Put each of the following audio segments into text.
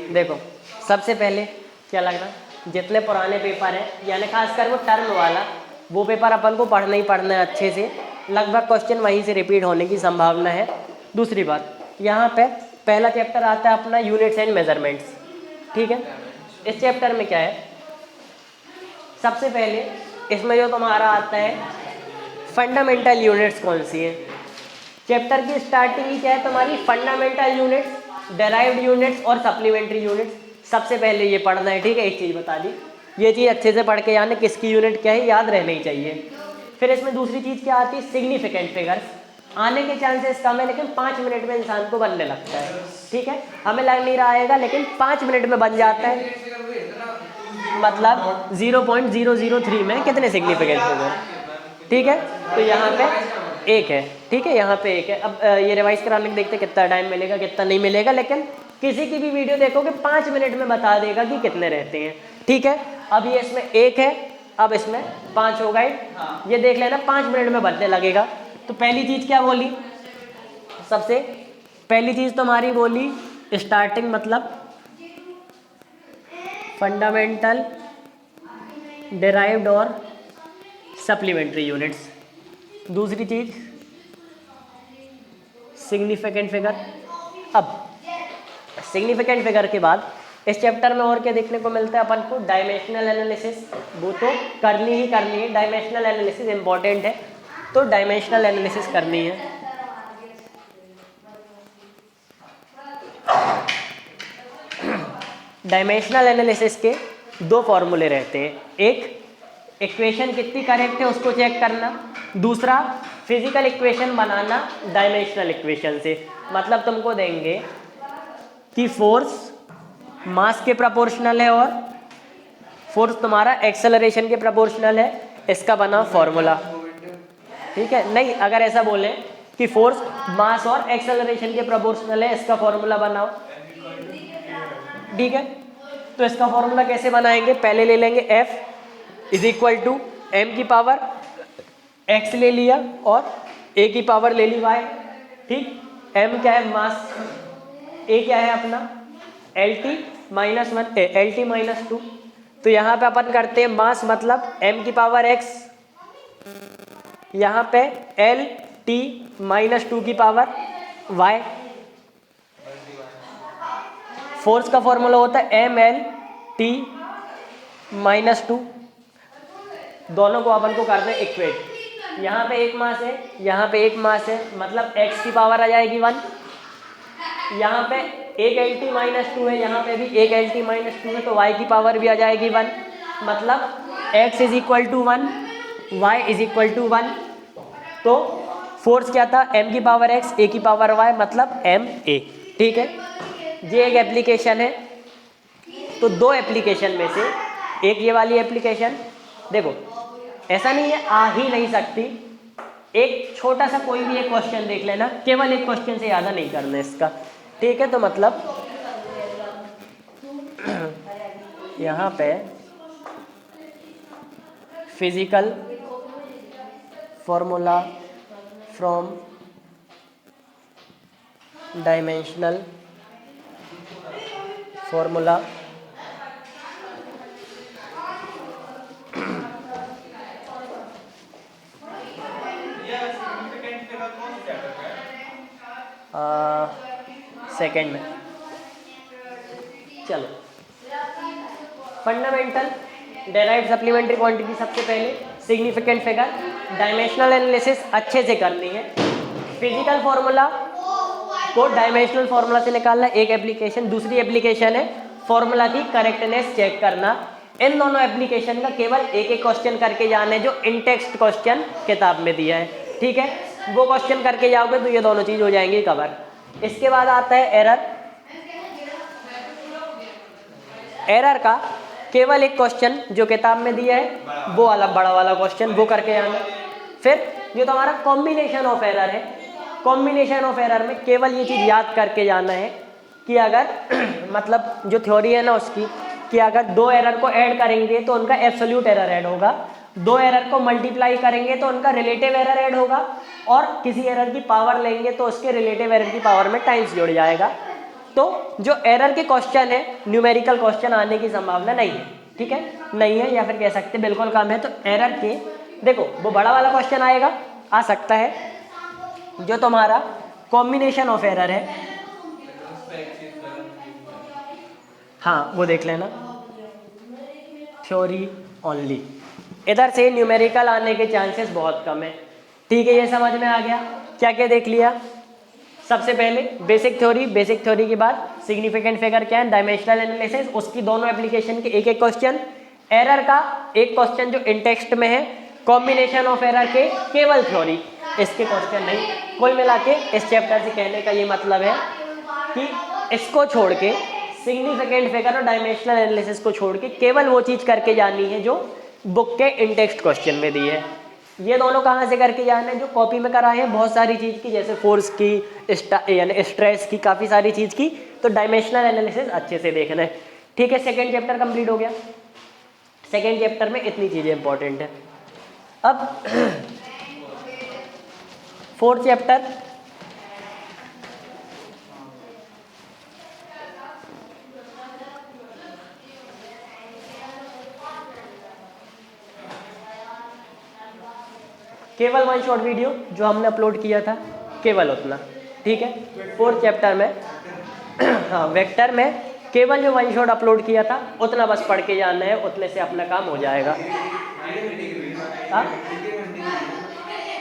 देखो सबसे पहले क्या लगना, जितने पुराने पेपर हैं यानी खासकर वो टर्म वाला, वो पेपर अपन को पढ़ना ही पढ़ना है अच्छे से, लगभग क्वेश्चन वहीं से रिपीट होने की संभावना है। दूसरी बात, यहाँ पे पहला चैप्टर आता है अपना यूनिट्स एंड मेजरमेंट्स, ठीक है। इस चैप्टर में क्या है, सबसे पहले इसमें जो तुम्हारा आता है फंडामेंटल यूनिट्स कौन सी है। चैप्टर की स्टार्टिंग ही क्या है तुम्हारी, फंडामेंटल यूनिट्स, डेराइव्ड यूनिट्स और सप्लीमेंट्री यूनिट्स। सबसे पहले ये पढ़ना है, ठीक है। एक चीज़ बता दी, ये चीज़ अच्छे से पढ़ के जाने किसकी यूनिट क्या है याद रहना ही चाहिए। फिर इसमें दूसरी चीज़ क्या आती है, सिग्निफिकेंट फिगर्स। आने के चांसेस कम है लेकिन 5 मिनट में इंसान को बनने लगता है, ठीक है। हमें लग नहीं रहा आएगा लेकिन 5 मिनट में बन जाता है, मतलब 0.003 में कितने सिग्निफिकेंट फिगर, ठीक है। तो यहाँ पे एक है, ठीक है, यहाँ पे एक है। अब ये रिवाइज कराने के देखते कितना टाइम मिलेगा कितना नहीं मिलेगा, लेकिन किसी की भी वीडियो देखोगे 5 मिनट में बता देगा कि कितने रहते हैं, ठीक है। अब ये इसमें एक है, अब इसमें 5 हो गए, ये देख लेना 5 मिनट में बनने लगेगा। तो पहली चीज़ क्या बोली, सबसे पहली चीज़ तुम्हारी बोली स्टार्टिंग, मतलब फंडामेंटल, डेराइव्ड और सप्लीमेंट्री यूनिट्स। दूसरी चीज़ सिग्निफिकेंट फिगर। अब सिग्निफिकेंट फिगर के बाद इस चैप्टर में और क्या देखने को मिलता है अपन को, डायमेंशनल एनालिसिस। वो तो करनी ही करनी है, डायमेंशनल एनालिसिस इंपॉर्टेंट है, तो डायमेंशनल एनालिसिस करनी है। डायमेंशनल एनालिसिस के 2 फॉर्मूले रहते हैं, एक इक्वेशन कितनी करेक्ट है उसको चेक करना, दूसरा फिजिकल इक्वेशन बनाना डायमेंशनल इक्वेशन से। मतलब तुमको देंगे कि फोर्स मास के प्रोपोर्शनल है और फोर्स तुम्हारा एक्सेलरेशन के प्रोपोर्शनल है, इसका बना फॉर्मूला, ठीक है। नहीं, अगर ऐसा बोले कि फोर्स मास और एक्सेलरेशन के प्रोपोर्शनल है, इसका फॉर्मूला बनाओ, ठीक है। तो इसका फॉर्मूला कैसे बनाएंगे, पहले ले लेंगे F is equal to M की पावर x ले लिया और a की पावर ले ली y, ठीक। m क्या है मास, a क्या है अपना LT माइनस 1 LT माइनस 2। तो यहाँ पे अपन करते हैं मास मतलब m की पावर x, यहाँ पे LT माइनस 2 की पावर y। फोर्स का फॉर्मूला होता है MLT माइनस 2। दोनों को अपन को करना है इक्वेट। यहाँ पे एक मास है, यहाँ पे एक मास है, मतलब x की पावर आ जाएगी 1। यहाँ पे एक LT माइनस 2 है, यहाँ पे भी एक LT माइनस 2 है, तो y की पावर भी आ जाएगी 1। मतलब x is equal to 1, y is equal to 1। तो फोर्स क्या था, m की पावर x, a की पावर y, मतलब ma, ठीक है। ये एक एप्लीकेशन है। तो 2 एप्लीकेशन में से एक ये वाली एप्लीकेशन, देखो ऐसा नहीं है आ ही नहीं सकती, एक छोटा सा कोई भी एक क्वेश्चन देख लेना, केवल एक क्वेश्चन से ज़्यादा नहीं करना इसका, ठीक है। तो मतलब यहाँ पे physical formula from dimensional formula second में। चलो फंडामेंटल, डेराइव्ड, सप्लीमेंट्री क्वांटिटी, सबसे पहले सिग्निफिकेंट फिगर, डायमेंशनल एनालिसिस अच्छे से करनी है। फिजिकल फॉर्मूला को डायमेंशनल फॉर्मूला से निकालना एक एप्लीकेशन, दूसरी एप्लीकेशन है फॉर्मूला की करेक्टनेस चेक करना। इन दोनों एप्लीकेशन का केवल एक एक क्वेश्चन करके जाना है जो इन टेक्स्ट क्वेश्चन किताब में दिया है, ठीक है। वो क्वेश्चन करके जाओगे तो ये दोनों चीज हो जाएंगी कवर। इसके बाद आता है एरर। एरर का केवल एक क्वेश्चन जो किताब में दिया है वो वाला बड़ा वाला क्वेश्चन वो करके आना। फिर जो तुम्हारा कॉम्बिनेशन ऑफ एरर है, कॉम्बिनेशन ऑफ एरर में केवल ये चीज़ याद करके जाना है कि अगर मतलब जो थ्योरी है ना उसकी, कि अगर 2 एरर को ऐड करेंगे तो उनका एब्सोल्यूट एरर ऐड होगा, 2 एरर को मल्टीप्लाई करेंगे तो उनका रिलेटिव एरर ऐड होगा, और किसी एरर की पावर लेंगे तो उसके रिलेटिव एरर की पावर में टाइम्स जुड़ जाएगा। तो जो एरर के क्वेश्चन है न्यूमेरिकल क्वेश्चन आने की संभावना नहीं है, ठीक है, नहीं है या फिर कह सकते बिल्कुल कम है। तो एरर के देखो वो बड़ा वाला क्वेश्चन आएगा, आ सकता है जो तुम्हारा कॉम्बिनेशन ऑफ एरर है, हाँ वो देख लेना, थ्योरी ओनली, इधर से न्यूमेरिकल आने के चांसेस बहुत कम है, ठीक है। ये समझ में आ गया, क्या क्या देख लिया। सबसे पहले बेसिक थ्योरी, बेसिक थ्योरी के बाद सिग्निफिकेंट फिगर क्या है, डायमेंशनल एनालिसिस, उसकी दोनों एप्लीकेशन के एक एक क्वेश्चन, एरर का एक क्वेश्चन जो इन टेक्स्ट में है, कॉम्बिनेशन ऑफ एरर के केवल थ्योरी, इसके क्वेश्चन नहीं। कुल मिला के इस चैप्टर से कहने का ये मतलब है कि इसको छोड़ के सिग्निफिकेंट फिगर और डायमेंशनल एनालिसिस को छोड़ के केवल वो चीज़ करके जानी है जो बुक के इन टेक्स्ट क्वेश्चन में दी है। ये दोनों कहाँ से करके जाना है, जो कॉपी में कराए हैं बहुत सारी चीज़ की, जैसे फोर्स की, यानी स्ट्रेस की, काफ़ी सारी चीज़ की, तो डायमेंशनल एनालिसिस अच्छे से देखना है, ठीक है। सेकेंड चैप्टर कंप्लीट हो गया। सेकेंड चैप्टर में इतनी चीज़ें इंपॉर्टेंट है। अब फोर्थ चैप्टर, केवल वन शॉट वीडियो जो हमने अपलोड किया था, केवल उतना, ठीक है। फोर्थ चैप्टर में हाँ वेक्टर में केवल जो वन शॉट अपलोड किया था उतना बस पढ़ के जाना है, उतने से अपना काम हो जाएगा।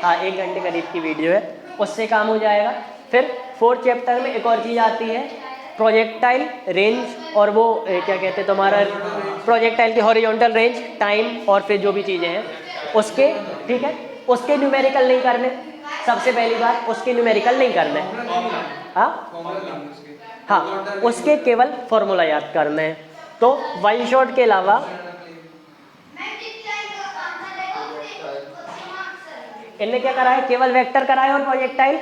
हाँ 1 घंटे करीब की वीडियो है, उससे काम हो जाएगा। फिर फोर्थ चैप्टर में एक और चीज़ आती है, प्रोजेक्टाइल रेंज, और वो क्या कहते हैं तुम्हारा प्रोजेक्टाइल की हॉरिजॉन्टल रेंज, टाइम, और फिर जो भी चीज़ें हैं उसके, ठीक है, उसके न्यूमेरिकल नहीं करने। सबसे पहली बात उसके न्यूमेरिकल नहीं करने, हाँ उसके केवल फॉर्मूला याद करने हैं। तो वन शॉट के अलावा इनने क्या करा है, केवल वेक्टर कराया और प्रोजेक्टाइल।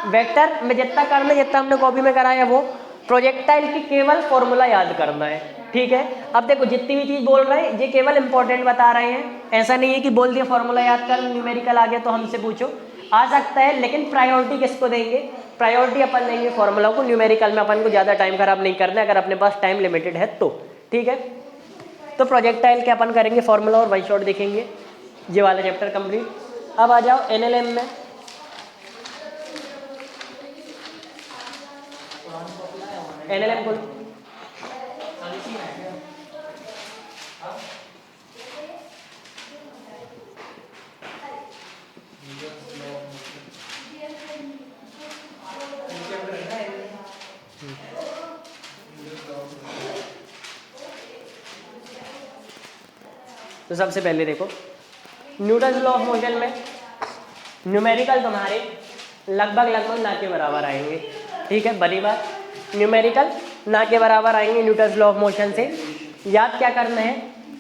वेक्टर में जितना करना, जितना हमने कॉपी में कराया वो, प्रोजेक्टाइल की केवल फॉर्मूला याद करना है, ठीक है। अब देखो जितनी भी चीज़ बोल रहे हैं ये केवल इंपॉर्टेंट बता रहे हैं, ऐसा नहीं है कि बोल दिया फॉर्मूला याद कर, न्यूमेरिकल आ गया तो हमसे पूछो, आ सकता है, लेकिन प्रायोरिटी किसको देंगे, प्रायोरिटी अपन देंगे फॉर्मूला को। न्यूमेरिकल में अपन को ज़्यादा टाइम खराब नहीं करना है अगर अपने पास टाइम लिमिटेड है तो, ठीक है। तो प्रोजेक्टाइल के अपन करेंगे फॉर्मूला और वन शॉट देखेंगे, ये वाला चैप्टर कंप्लीट। अब आ जाओ एनएलएम में। एनएलएम को तो सबसे पहले देखो न्यूटन्स लॉ ऑफ मोशन में न्यूमेरिकल तुम्हारे लगभग ना के बराबर आएंगे, ठीक है। बड़ी बात, न्यूमेरिकल ना के बराबर आएंगे न्यूटन्स लॉ ऑफ मोशन से। याद क्या करना है,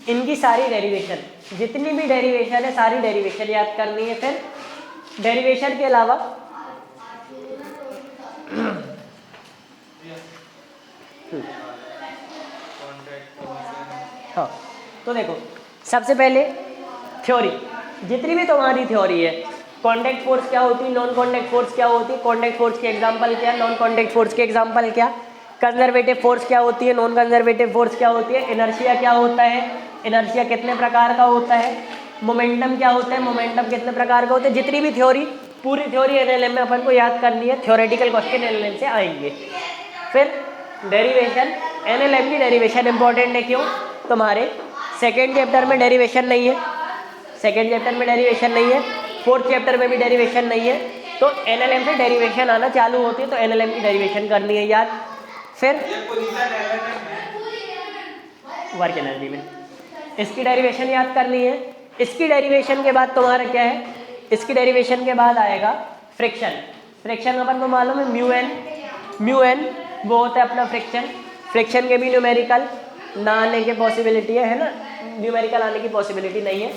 इनकी सारी डेरिवेशन, जितनी भी डेरिवेशन है सारी डेरिवेशन याद करनी है। फिर डेरिवेशन के अलावा हाँ तो देखो सबसे पहले थ्योरी, जितनी भी तुम्हारी थ्योरी है, कॉन्टैक्ट फोर्स क्या होती है, नॉन कॉन्टैक्ट फोर्स क्या होती है, कॉन्टैक्ट फोर्स के एग्जांपल क्या, नॉन कॉन्टैक्ट फोर्स के एग्जांपल क्या, कंजर्वेटिव फोर्स क्या होती है, नॉन कंजर्वेटिव फोर्स क्या होती है, इनर्शिया क्या होता है, इनर्शिया कितने प्रकार का होता है, मोमेंटम क्या होता है, मोमेंटम कितने प्रकार का होता है, जितनी भी थ्योरी, पूरी थ्योरी एनएलएम में अपन को याद करनी है। थ्योरेटिकल क्वेश्चन एनएलएम से आएंगे। फिर डेरिवेशन, एनएलएम की डेरिवेशन इंपॉर्टेंट है, क्यों, तुम्हारे सेकेंड चैप्टर में डेरिवेशन नहीं है, सेकेंड चैप्टर में डेरिवेशन नहीं है, फोर्थ चैप्टर में भी डेरिवेशन नहीं है, तो एनएलएम से डेरिवेशन आना चालू होती है, तो एनएलएम की डेरिवेशन करनी है याद। फिर वर्क एनर्जी में इसकी डेरिवेशन याद करनी है। इसकी डेरिवेशन के बाद तुम्हारा क्या है, इसकी डेरिवेशन के बाद आएगा फ्रिक्शन। फ्रिक्शन अपन को मालूम है म्यू एन वो होता है अपना फ्रिक्शन। फ्रिक्शन के भी न्यूमेरिकल ना आने की पॉसिबिलिटी है ना, न्यूमेरिकल आने की पॉसिबिलिटी नहीं है।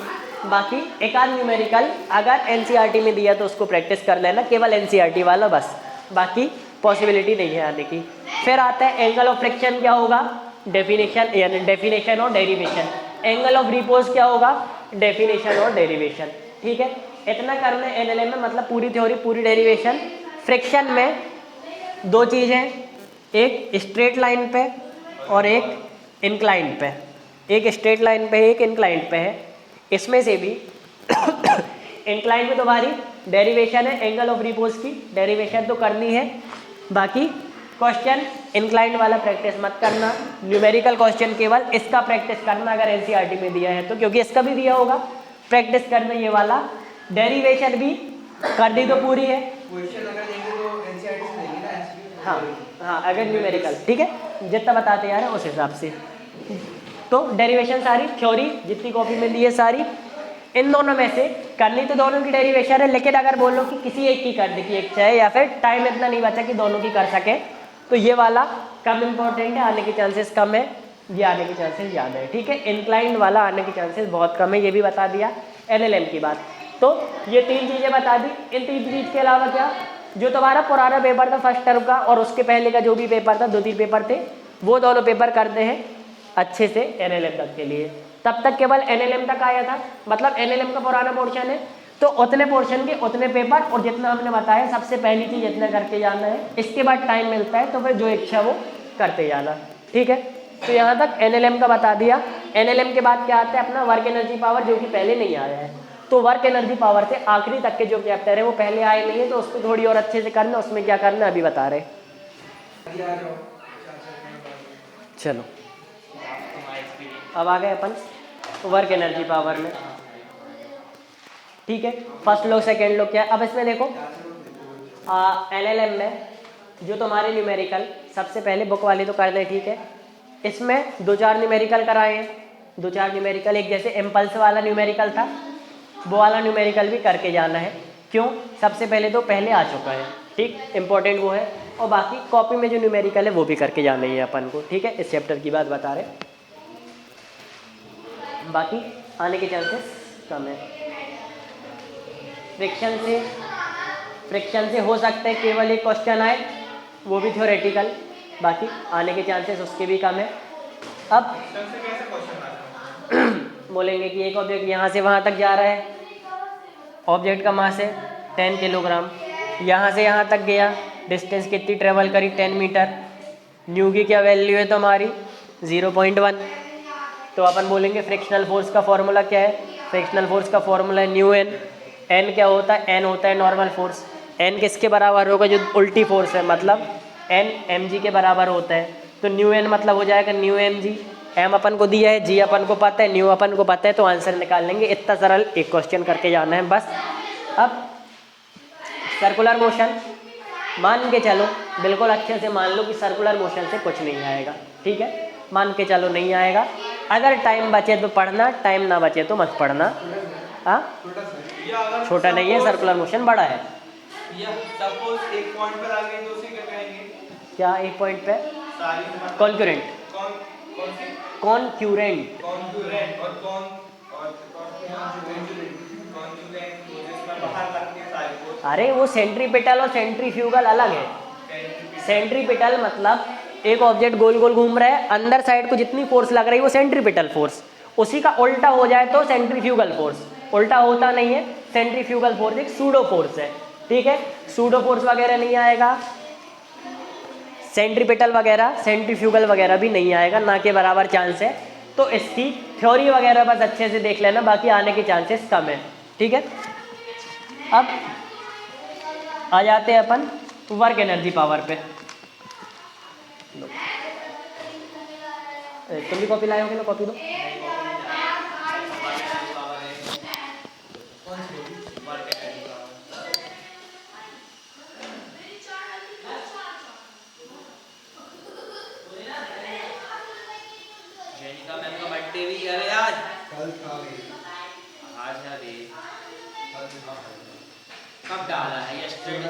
बाकी एक आध न्यूमेरिकल अगर एनसीईआरटी में दिया तो उसको प्रैक्टिस कर लेना, केवल एनसीईआरटी वाला बस, बाकी पॉसिबिलिटी नहीं है आने की। फिर आता है एंगल ऑफ फ्रिक्शन क्या होगा, डेफिनेशन, यानी डेफिनेशन और डेरिवेशन। एंगल ऑफ रिपोज क्या होगा, डेफिनेशन और डेरिवेशन, ठीक है। इतना करना है एनएलएम में, मतलब पूरी थ्योरी पूरी डेरिवेशन। फ्रिक्शन में दो चीज़ें, एक स्ट्रेट लाइन पे और एक इंक्लाइन पे, एक स्ट्रेट लाइन पे एक इंक्लाइन पे है। इसमें से भी इंक्लाइन में तुम्हारी डेरिवेशन है एंगल ऑफ रिपोज की, डेरिवेशन तो करनी है। बाकी क्वेश्चन इंक्लाइन वाला प्रैक्टिस मत करना, न्यूमेरिकल क्वेश्चन केवल इसका प्रैक्टिस करना अगर एनसीईआरटी में दिया है तो, क्योंकि इसका भी दिया होगा, प्रैक्टिस करना ये वाला। डेरिवेशन भी कर दी तो पूरी है। क्वेश्चन अगर देंगे तो एनसीईआरटी से देंगे ना एमसीक्यू। हाँ अगर न्यूमेरिकल ठीक है, जितना बताते यार उस हिसाब से। तो डेरिवेशन सारी थ्योरी जितनी कॉपी में दी है सारी, इन दोनों में से करनी तो दोनों की डेरिवेशन है, लेकिन अगर बोलो कि किसी एक की कर दे की एक चाहे, या फिर टाइम इतना नहीं बचा कि दोनों की कर सके, तो ये वाला कम इम्पोर्टेंट है, आने के चांसेस कम है, ये आने के चांसेस ज़्यादा है। ठीक है, इंक्लाइंड वाला आने के चांसेस बहुत कम है, ये भी बता दिया। एनएलएम की बात, तो ये 3 चीज़ें बता दी। इन 3 चीज़ के अलावा क्या, जो तुम्हारा पुराना पेपर था फर्स्ट टर्म का और उसके पहले का जो भी पेपर था, 2-3 पेपर थे, वो दोनों पेपर करते हैं अच्छे से एनएलएम तक के लिए। तब तक केवल एनएलएम तक आया था, मतलब एनएलएम का पुराना पोर्शन है, तो उतने पोर्शन के उतने पेपर और जितना हमने बताया सबसे पहली चीज़ इतना करके जाना है। इसके बाद टाइम मिलता है तो फिर जो इच्छा वो करते जाना। ठीक है, तो यहाँ तक एनएलएम का बता दिया। एनएलएम के बाद क्या आता है अपना वर्क एनर्जी पावर, जो कि पहले नहीं आया है। तो वर्क एनर्जी पावर से आखिरी तक के जो चैप्टर है वो पहले आए नहीं है, तो उसको थोड़ी और अच्छे से करना, उसमें क्या करना अभी बता रहे। चलो अब आ गए अपन वर्क एनर्जी पावर में। ठीक है, फर्स्ट लो सेकेंड लो क्या है। अब इसमें देखो एनएलएम में जो तुम्हारे न्यूमेरिकल सबसे पहले बुक वाले तो कर दें, ठीक है। इसमें 2-4 न्यूमेरिकल कराए हैं, 2-4 न्यूमेरिकल, एक जैसे इम्पल्स वाला न्यूमेरिकल था, वो वाला न्यूमेरिकल भी करके जाना है। क्यों, सबसे पहले तो पहले आ चुका है, ठीक, इंपॉर्टेंट वो है। और बाकी कॉपी में जो न्यूमेरिकल है वो भी करके जाना ही है अपन को। ठीक है, इस चैप्टर की बात बता रहे, बाकी आने के चांसेस कम है। फ्रिक्शन से हो सकता है केवल एक क्वेश्चन आए, वो भी थ्योरेटिकल, बाकी आने के चांसेस उसके भी कम है। अब बोलेंगे कि एक ऑब्जेक्ट यहाँ से वहाँ तक जा रहा है, ऑब्जेक्ट का मास है 10 किलोग्राम, यहाँ से यहाँ तक गया, डिस्टेंस कितनी ट्रेवल करी 10 मीटर, न्यू की क्या वैल्यू है तो हमारी 0.1। तो अपन बोलेंगे फ्रिक्शनल फोर्स का फॉर्मूला क्या है, फ्रिक्शनल फोर्स का फॉर्मूला है न्यू एन। एन क्या होता है, एन होता है नॉर्मल फोर्स। एन किसके बराबर होगा, जो उल्टी फोर्स है, मतलब एन एम जी के बराबर होता है। तो न्यू एन मतलब हो जाएगा न्यू एम जी। एम अपन को दिया है, जी अपन को पता है, न्यू अपन को पता है, तो आंसर निकाल लेंगे। इतना सरल एक क्वेश्चन करके जाना है बस। अब सर्कुलर मोशन मान के चलो, बिल्कुल अच्छे से मान लो कि सर्कुलर मोशन से कुछ नहीं आएगा। ठीक है, मान के चलो नहीं आएगा। अगर टाइम बचे तो पढ़ना, टाइम ना बचे तो मत पढ़ना। हाँ, छोटा नहीं है, सर्कुलर मोशन बड़ा है। सपोज एक पॉइंट पर आ गए तो उसे क्या कहेंगे, क्या एक पॉइंट पे कॉन्क्यूरेंट, कॉन्क्यूरेंट और अरे वो सेंट्रीपिटल और सेंट्रीफ्यूगल अलग है। सेंट्रीपिटल मतलब एक ऑब्जेक्ट गोल गोल घूम रहा है, अंदर साइड को जितनी फोर्स लग रही है वो सेंट्रीपिटल फोर्स, उसी का उल्टा हो जाए तो सेंट्रीफ्यूगल फोर्स। उल्टा होता नहीं है, सेंट्रीफ्यूगल फोर्स एक सूडो फोर्स है। ठीक है, सूडो फोर्स वगैरह नहीं आएगा, सेंट्रीपिटल वगैरह सेंट्रीफ्यूगल वगैरह भी नहीं आएगा, ना के बराबर चांस है। तो इसकी थ्योरी वगैरह बस अच्छे से देख लेना, बाकी आने के चांसेस कम है। ठीक है, अब आ जाते हैं अपन वर्क एनर्जी पावर पे। तुम भी कॉपी लाए होगे ना, कॉपी दो। कब डाला है यस्टरडे,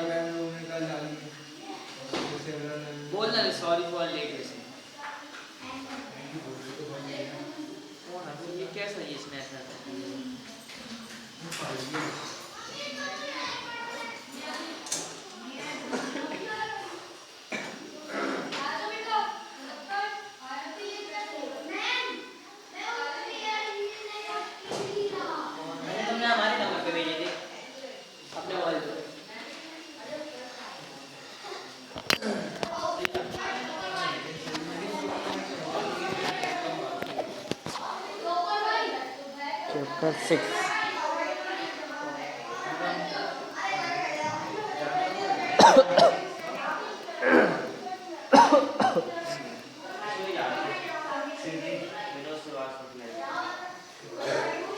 बोलना सॉरी फॉर लेट वैसे। ये कैसा है इसमें ऐसा तुमने हमारे नंबर पे भेजे थे अपने मोबाइल पे। चैप्टर 6।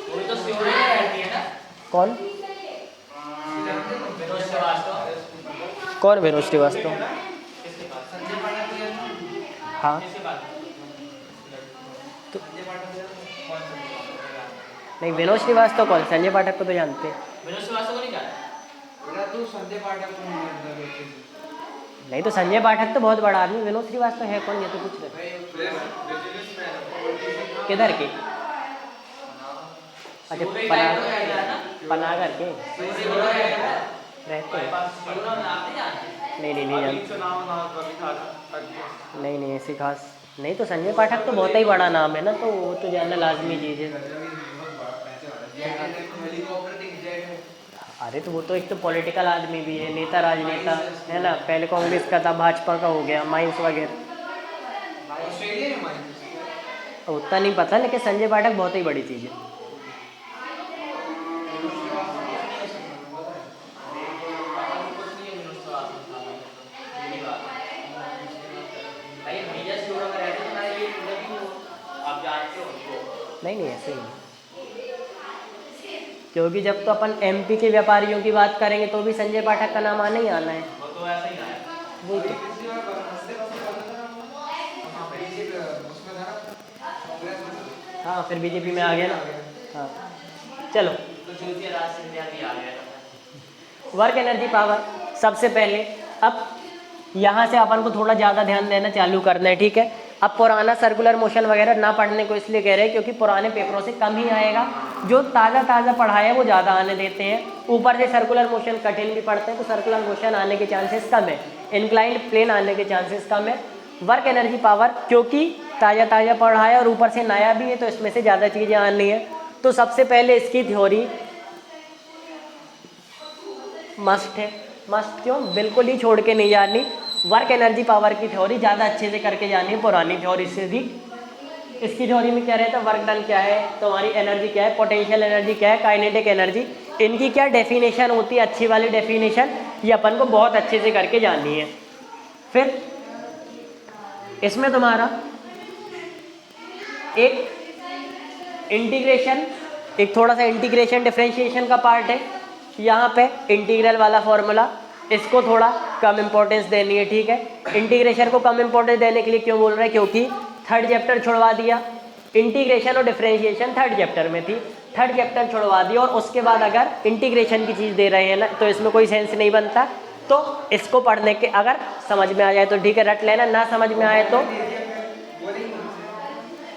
वो तो सियोरी में रहती है ना। कौन विनोद श्रीवास्तव। कौन विनोद श्रीवास्तव? किसके पास? संजय पाठक भैया। हाँ किसके पास? तो संजय पाठक भैया कौन सा? नहीं, विनोद श्रीवास्तव कौन? संजय पाठक को तो जानते हैं। विनोद श्रीवास्तव को नहीं जानते? बेटा तू संजय पाठक को नहीं जानता बच्चे से। नहीं तो संजय पाठक तो बहुत बड़ा आदमी, विनोद श्रीवास्तव है कौन ये तो पूछ रहे थे। किधर के? अच्छा सियोरी पना लाइन में रहता है ना। पनागर के सियोरी में रहता है। रहते हैं। सियोरी में आप नहीं जानते? नहीं जानते। नहीं ऐसी खास नहीं। तो संजय पाठक तो बहुत ही बड़ा नाम है ना, तो वो तो जानना लाजमी चीज़ है। हेलीकॉप्टर दिख जाए। अरे तो वो तो एक तो पॉलिटिकल आदमी भी है, नेता राजनेता है ना। पहले कांग्रेस का था, भाजपा का हो गया, माइंस वगैरह। ऑस्ट्रेलिया में माइंस। उतना नहीं पता, लेकिन संजय पाठक बहुत ही बड़ी चीज़ है। नहीं ऐसे ही नहीं। क्योंकि जब तो अपन एमपी के व्यापारियों की बात करेंगे तो भी संजय पाठक का नाम आना ही आना है। वो तो ऐसा ही है। वही तो। हाँ फिर बीजेपी में आ गया ना। हाँ चलो, तो ज्योतिराज सिंधिया भी आ गया। Work energy power. सबसे पहले अब यहाँ से अपन को थोड़ा ज़्यादा ध्यान देना चालू करना है, ठीक है। अब पुराना सर्कुलर मोशन वगैरह ना पढ़ने को इसलिए कह रहे हैं क्योंकि पुराने पेपरों से कम ही आएगा। जो ताज़ा पढ़ाया है वो ज़्यादा आने देते हैं। ऊपर से सर्कुलर मोशन कठिन भी पढ़ते हैं, तो सर्कुलर मोशन आने के चांसेस कम है, इंक्लाइंड प्लेन आने के चांसेस कम है। वर्क एनर्जी पावर क्योंकि ताज़ा पढ़ाया और ऊपर से नया भी है, तो इसमें से ज़्यादा चीज़ें आनी है। तो सबसे पहले इसकी थ्योरी मस्ट है। मस्ट क्यों? बिल्कुल ही छोड़ के नहीं जानी। वर्क एनर्जी पावर की थ्योरी ज़्यादा अच्छे से करके जानी है, पुरानी थ्योरी से भी। इसकी थ्योरी में क्या रहता है? वर्क डन क्या है, तुम्हारी एनर्जी क्या है, पोटेंशियल एनर्जी क्या है, काइनेटिक एनर्जी, इनकी क्या डेफिनेशन होती है, अच्छी वाली डेफिनेशन, ये अपन को बहुत अच्छे से करके जाननी है। फिर इसमें तुम्हारा एक इंटीग्रेशन, एक थोड़ा सा इंटीग्रेशन डिफरेंशिएशन का पार्ट है। यहाँ पे इंटीग्रल वाला फॉर्मूला, इसको थोड़ा कम इंपॉर्टेंस देनी है, ठीक है। इंटीग्रेशन को कम इंपॉर्टेंस देने के लिए क्यों बोल रहे हैं? क्योंकि थर्ड चैप्टर छुड़वा दिया। इंटीग्रेशन और डिफरेंशिएशन थर्ड चैप्टर में थी, थर्ड चैप्टर छुड़वा दिया और उसके बाद अगर इंटीग्रेशन की चीज़ दे रहे हैं ना, तो इसमें कोई सेंस नहीं बनता। तो इसको पढ़ने के अगर समझ में आ जाए तो ठीक है, रट लेना, ना समझ में आए तो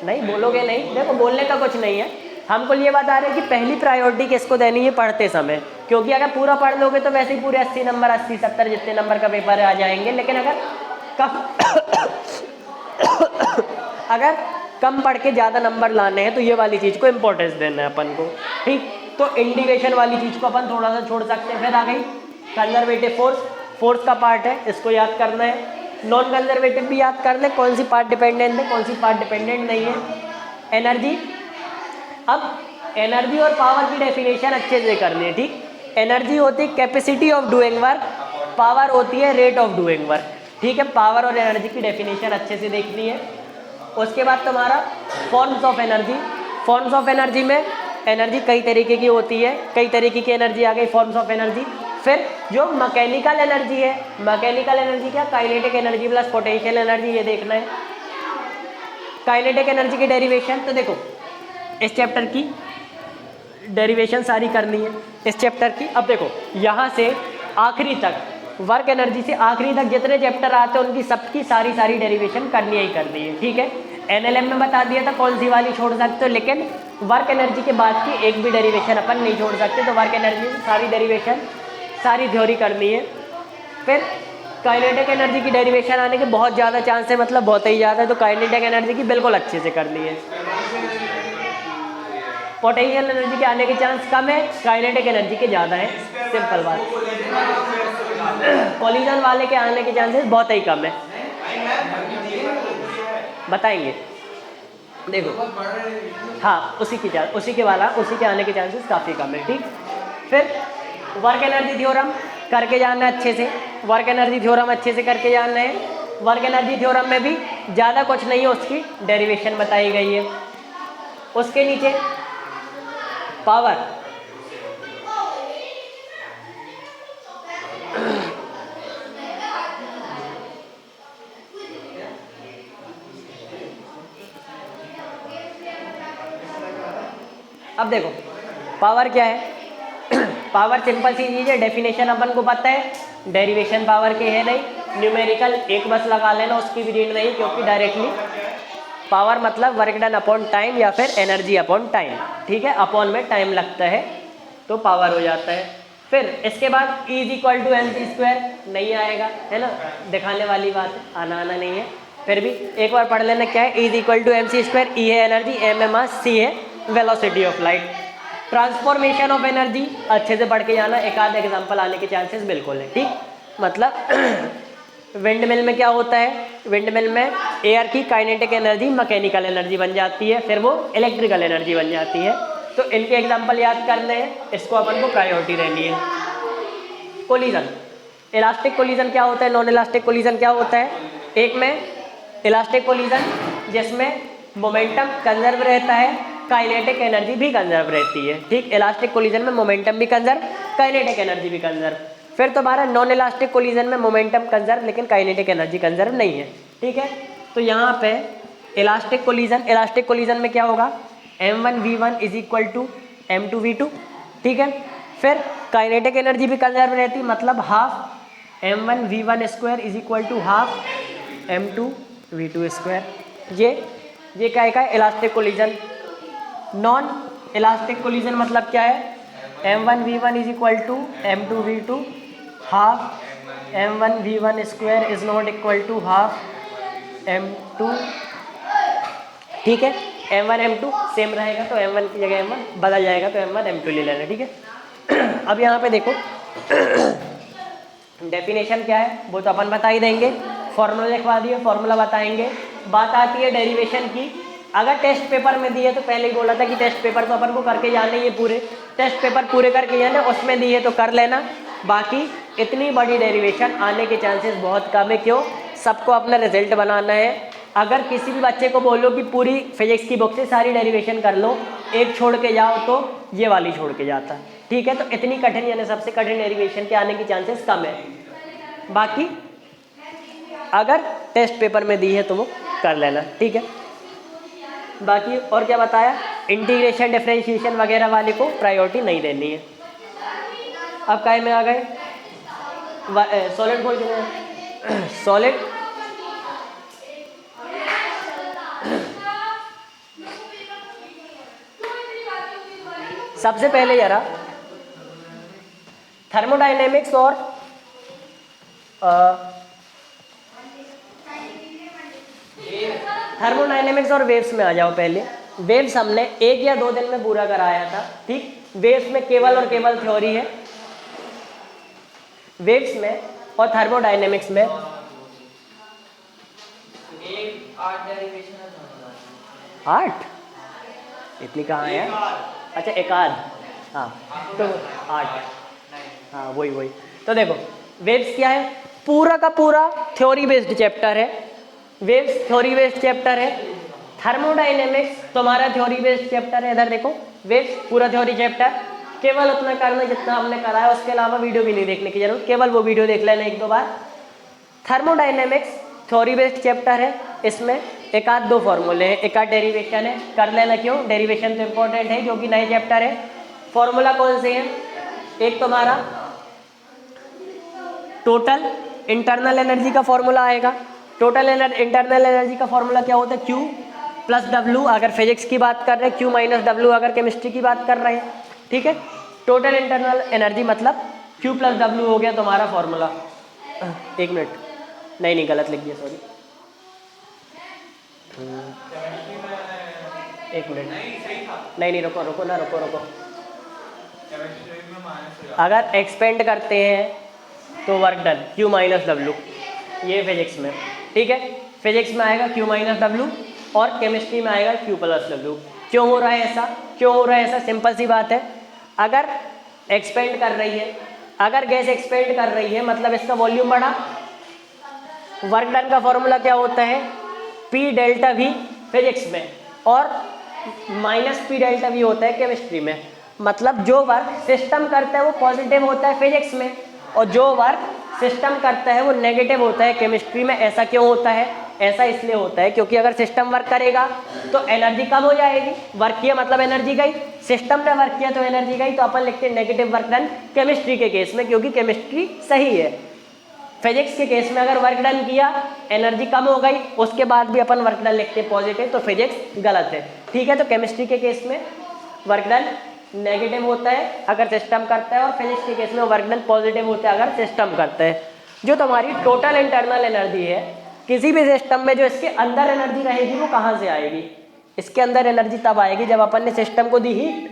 नहीं बोलोगे। नहीं, देखो बोलने का कुछ नहीं है। हमको ये बता रहे हैं कि पहली प्रायोरिटी किसको देनी है पढ़ते समय, क्योंकि अगर पूरा पढ़ लोगे तो वैसे ही पूरे 80 नंबर, 80-70 जितने नंबर का पेपर आ जाएंगे। लेकिन अगर कम पढ़ के ज़्यादा नंबर लाने हैं तो ये वाली चीज़ को इम्पोर्टेंस देना है अपन को, ठीक। तो इंटीग्रेशन वाली चीज़ को अपन थोड़ा सा छोड़ सकते हैं। फिर आ गई कंजर्वेटिव फोर्स, फोर्स का पार्ट है, इसको याद करना है। नॉन कंजर्वेटिव भी याद कर ले, कौन सी पार्ट डिपेंडेंट है, कौन सी पार्ट डिपेंडेंट नहीं है। एनर्जी, अब एनर्जी और पावर की डेफिनेशन अच्छे से करनी है, ठीक। एनर्जी होती है capacity of doing work, power होती है रेट ऑफ डूइंग वर्क, ठीक है। पावर और एनर्जी की डेफिनेशन अच्छे से देखनी है। उसके बाद तुम्हारा forms of energy. Forms of energy में एनर्जी कई तरीके की होती है, कई तरीके की एनर्जी आ गई फॉर्म्स ऑफ एनर्जी। फिर जो मैकेनिकल एनर्जी है, मैकेनिकल एनर्जी क्या? Kinetic energy plus potential energy, ये देखना है। काइनेटिक एनर्जी की डेरिवेशन तो देखो, इस चैप्टर की डेरिवेशन सारी करनी है इस चैप्टर की। अब देखो यहाँ से आखिरी तक, वर्क एनर्जी से आखिरी तक जितने चैप्टर आते हैं उनकी सबकी सारी डेरिवेशन करनी ही करनी है, ठीक है। एनएलएम में बता दिया था कौन सी वाली छोड़ सकते हो, लेकिन वर्क एनर्जी के बाद की एक भी डेरिवेशन अपन नहीं छोड़ सकते। तो वर्क एनर्जी से सारी डेरिवेशन, सारी थ्योरी करनी है। फिर काइनेटिक एनर्जी की डेरिवेशन आने के बहुत ज़्यादा चांस है, मतलब बहुत ही ज़्यादा है, तो काइनेटिक एनर्जी की बिल्कुल अच्छे से करनी है। पोटेंशियल एनर्जी के आने के चांस कम है, काइनेटिक एनर्जी के ज़्यादा है, सिंपल बात। कॉलिजन वाले के आने के चांसेस बहुत ही कम है, बताएंगे। देखो बहुत बढ़ रहे हैं। हाँ, उसी के आने के चांसेस काफ़ी कम है। ठीक, फिर वर्क एनर्जी थ्योरम करके जानना है अच्छे से। वर्क एनर्जी थ्योरम अच्छे से करके जानना है। वर्क एनर्जी थ्योरम में भी ज़्यादा कुछ नहीं है, उसकी डेरिवेशन बताई गई है। उसके नीचे पावर, अब देखो पावर क्या है। पावर सिंपल सी चीज़ है, डेफिनेशन अपन को पता है, डेरिवेशन पावर की है नहीं, न्यूमेरिकल एक बस लगा लेना, उसकी भी रीड नहीं, क्योंकि डायरेक्टली पावर मतलब वर्क डन अपॉन टाइम या फिर एनर्जी अपॉन टाइम। ठीक है, अपॉन में टाइम लगता है तो पावर हो जाता है। फिर इसके बाद E is equal to mc² नहीं आएगा, है ना, दिखाने वाली बात है, आना नहीं है। फिर भी एक बार पढ़ लेना क्या है, E is equal to mc², E है एनर्जी, m है मास, C है velocity of light. Transformation of energy अच्छे से पढ़ के जाना, एक आध एग्जाम्पल आने के चांसेस बिल्कुल है। ठीक, मतलब विंड मिल में क्या होता है, विंड मिल में एयर की काइनेटिक एनर्जी मैकेनिकल एनर्जी बन जाती है, फिर वो इलेक्ट्रिकल एनर्जी बन जाती है। तो इनके एग्जाम्पल याद करने हैं, इसको अपन को प्रायोरिटी देनी है। कोलिजन, इलास्टिक कोलिजन क्या होता है, नॉन इलास्टिक कोलिजन क्या होता है। एक में इलास्टिक कोलिजन जिसमें मोमेंटम कंजर्व रहता है, काइनेटिक एनर्जी भी कंजर्व रहती है। ठीक, इलास्टिक कोलिजन में मोमेंटम भी कंजर्व, काइनेटिक एनर्जी भी कंजर्व। फिर तुम्हारा नॉन इलास्टिक कोलिजन में मोमेंटम कंजर्व लेकिन काइनेटिक एनर्जी कंजर्व नहीं है। ठीक है, तो यहाँ पे इलास्टिक कोलिजन में क्या होगा, m1v1 is equal to m2v2। ठीक है, फिर काइनेटिक एनर्जी भी कंजर्व रहती, मतलब half m1v1² is equal to half m2v2²। ये क्या है, elastic collision. Non elastic collision मतलब क्या है, m1v1 is equal to m2v2, half m1v1² is not equal to half m2। ठीक है, m1 m2 सेम रहेगा तो m1 की जगह m1 बदल जाएगा तो m1 m2 ले लेना। ठीक है, अब यहाँ पे देखो डेफिनेशन क्या है वो तो अपन बता ही देंगे, फॉर्मूला लिखवा दिए, फॉर्मूला बताएंगे। बात आती है डेरिवेशन की। अगर टेस्ट पेपर में दिए तो पहले ही बोला था कि टेस्ट पेपर तो अपन को करके जाने, ये पूरे टेस्ट पेपर पूरे करके जाने, उसमें दिए तो कर लेना। बाकी इतनी बड़ी डेरिवेशन आने के चांसेस बहुत कम है। क्यों, सबको अपना रिजल्ट बनाना है। अगर किसी भी बच्चे को बोलो कि पूरी फिजिक्स की बुक से सारी डेरिवेशन कर लो, एक छोड़ के जाओ तो ये वाली छोड़ के जाता है। ठीक है, तो इतनी कठिन यानी सबसे कठिन डेरिवेशन के आने की चांसेस कम है। बाकी अगर टेस्ट पेपर में दी है तो वो कर लेना। ठीक है, बाकी और क्या बताया, इंटीग्रेशन डिफरेंशिएशन वगैरह वाले को प्रायोरिटी नहीं देनी है। अब काय में आ गए, सॉलिड खोल के सॉलिड सबसे पहले जरा थर्मोडायनेमिक्स और थर्मोडायनेमिक्स और वेव्स में आ जाओ। पहले वेव्स हमने 1 या 2 दिन में पूरा कराया था। ठीक, वेव्स में केवल और केवल थ्योरी है, वेव्स में और थर्मोडायनेमिक्स में 8 इतनी कहाँ है, अच्छा एक आध, हाँ तो 8, हाँ वही। तो देखो वेव्स क्या है, पूरा का पूरा थ्योरी बेस्ड चैप्टर है, वेव्स थ्योरी बेस्ड चैप्टर है। थर्मोडायनेमिक्स तुम्हारा थ्योरी बेस्ड चैप्टर है। इधर देखो वेव्स पूरा थ्योरी चैप्टर, केवल उतना करना जितना हमने कराया, उसके अलावा वीडियो भी नहीं देखने की जरूरत, केवल वो वीडियो देख लेना 1-2 बार। थर्मोडायनेमिक्स थ्योरी बेस्ड चैप्टर है, इसमें एक आध 2 फॉर्मूले हैं, एक आध डेरिवेशन है, कर लेना। क्यों, डेरिवेशन तो इम्पोर्टेंट है क्योंकि नए चैप्टर है। फॉर्मूला कौन से हैं, एक तुम्हारा टोटल इंटरनल एनर्जी का फॉर्मूला आएगा। टोटल इंटरनल एनर्जी का फॉर्मूला क्या होता है, Q प्लस W अगर फिजिक्स की बात कर रहे हैं, Q माइनस W अगर केमिस्ट्री की बात कर रहे हैं। ठीक है, टोटल इंटरनल एनर्जी मतलब Q प्लस W हो गया तुम्हारा फॉर्मूला। 1 मिनट, नहीं गलत लिख दिया, सॉरी। 1 मिनट, नहीं रुको। अगर एक्सपेंड करते हैं तो work done Q minus W, ये फिजिक्स में। ठीक है, फिजिक्स में आएगा Q माइनस W, और केमिस्ट्री में आएगा Q प्लस W। क्यों हो रहा है ऐसा, क्यों हो रहा है ऐसा? सिंपल सी बात है, अगर एक्सपेंड कर रही है, अगर गैस एक्सपेंड कर रही है मतलब इसका वॉल्यूम बढ़ा। वर्क डन का फॉर्मूला क्या होता है? P डेल्टा V फिजिक्स में और माइनस P डेल्टा V होता है केमिस्ट्री में। मतलब जो वर्क सिस्टम करता है वो पॉजिटिव होता है फिजिक्स में, और जो वर्क सिस्टम करता है वो नेगेटिव होता है केमिस्ट्री में। ऐसा क्यों होता है? ऐसा इसलिए होता है क्योंकि अगर सिस्टम वर्क करेगा तो एनर्जी कम हो जाएगी। वर्क किया मतलब एनर्जी गई, सिस्टम ने वर्क किया तो एनर्जी गई। तो अपन लिखते हैं नेगेटिव वर्क डन केमिस्ट्री के केस में, क्योंकि केमिस्ट्री सही है। फिजिक्स के केस में अगर वर्क डन किया, एनर्जी कम हो गई, उसके बाद भी अपन वर्क डन लिखते हैं पॉजिटिव, तो फिजिक्स गलत है। ठीक है, तो केमिस्ट्री के केस में वर्क डन नेगेटिव होता है अगर सिस्टम करता है, और फिजिक्स के केस में वर्क डन पॉजिटिव होता है अगर सिस्टम करता है। जो तुम्हारी टोटल इंटरनल एनर्जी है किसी भी सिस्टम में, जो इसके अंदर एनर्जी रहेगी वो कहाँ से आएगी? इसके अंदर एनर्जी तब आएगी जब अपन ने सिस्टम को दी हीट।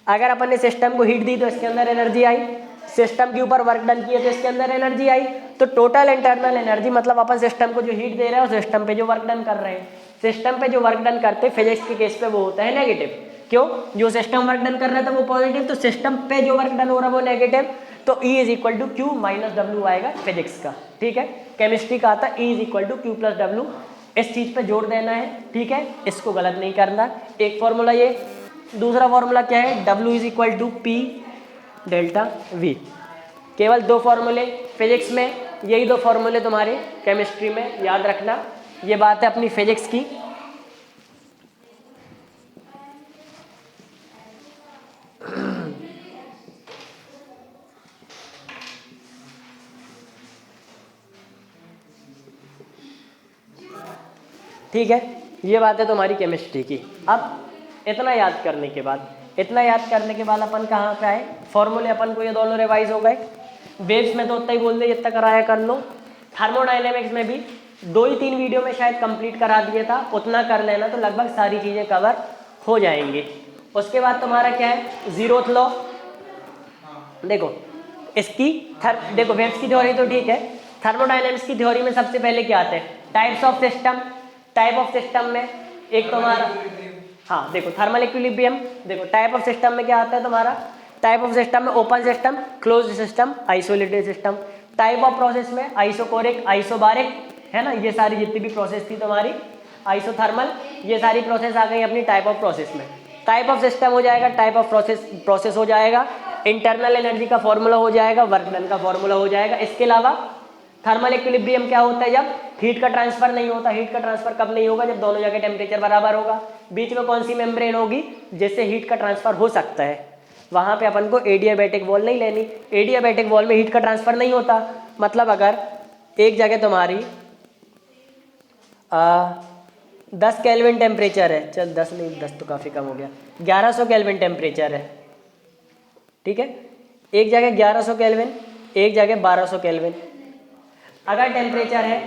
अगर अपन ने सिस्टम को हीट दी तो इसके अंदर एनर्जी आई, सिस्टम के ऊपर वर्क डन किया तो इसके अंदर एनर्जी आई। तो टोटल इंटरनल एनर्जी मतलब अपन सिस्टम को जो हीट दे रहे हैं और सिस्टम पे जो वर्क डन कर रहे हैं। सिस्टम पे जो वर्क डन करते हैं फिजिक्स के केस पे वो होता है नेगेटिव। क्यों? जो सिस्टम वर्क डन कर रहा था वो पॉजिटिव, तो सिस्टम पे जो वर्क डन हो रहा है वो नेगेटिव। तो E is equal to Q minus W आएगा फिजिक्स का। ठीक है, केमिस्ट्री का आता E is equal to Q plus W। इस चीज़ पे जोड़ देना है। ठीक है, इसको गलत नहीं करना। एक फॉर्मूला ये, दूसरा फॉर्मूला क्या है? W is equal to P delta V। केवल दो फॉर्मूले फिजिक्स में, यही दो फॉर्मूले तुम्हारे केमिस्ट्री में, याद रखना। ये बात है अपनी फिजिक्स की। ठीक है, ये बात है तुम्हारी केमिस्ट्री की। अब इतना याद करने के बाद अपन कहाँ पे आए? फॉर्मूले अपन को ये दोनों रिवाइज हो गए। वेव्स में तो उतना ही बोल दे जितना कराया कर लो। थर्मोडायनेमिक्स में भी 2 ही 3 वीडियो में शायद कंप्लीट करा दिया था, उतना कर लेना तो लगभग सारी चीज़ें कवर हो जाएंगी। उसके बाद तुम्हारा क्या है? Zeroth law. देखो इसकी देखो वेव्स की थ्योरी तो ठीक है, थर्मोडायनेमिक्स की थ्योरी में सबसे पहले क्या आता है? Types of system. Type of system में एक तुम्हारा, हाँ देखो थर्मल इक्विलिब्रियम। देखो टाइप ऑफ सिस्टम में क्या आता है तुम्हारा? टाइप ऑफ सिस्टम में open system, closed system, isolated system. Type of process में आइसोकोरिक, आइसोबारिक, है ना, ये सारी जितनी भी प्रोसेस थी तुम्हारी, आइसोथर्मल, ये सारी प्रोसेस आ गई अपनी टाइप ऑफ प्रोसेस में। टाइप ऑफ सिस्टम हो जाएगा, टाइप ऑफ प्रोसेस हो जाएगा, इंटरनल एनर्जी का फॉर्मूला हो जाएगा, वर्क डन का फॉर्मूला हो जाएगा। इसके अलावा थर्मल इक्विलिब्रियम क्या होता है? जब हीट का ट्रांसफर नहीं होता। हीट का ट्रांसफर कब नहीं होगा? जब दोनों जगह टेम्परेचर बराबर होगा। बीच में कौन सी मेम्ब्रेन होगी जिससे हीट का ट्रांसफर हो सकता है? वहाँ पे अपन को एडियाबैटिक वॉल नहीं लेनी। एडियाबैटिक वॉल में हीट का ट्रांसफर नहीं होता। मतलब अगर एक जगह तुम्हारी 10 केल्विन टेम्परेचर है, चल 10 नहीं, 10 तो काफ़ी कम हो गया, 1100 केल्विन टेम्परेचर है। ठीक है, एक जगह 1100 केल्विन, एक जगह 1200 केल्विन अगर टेम्परेचर है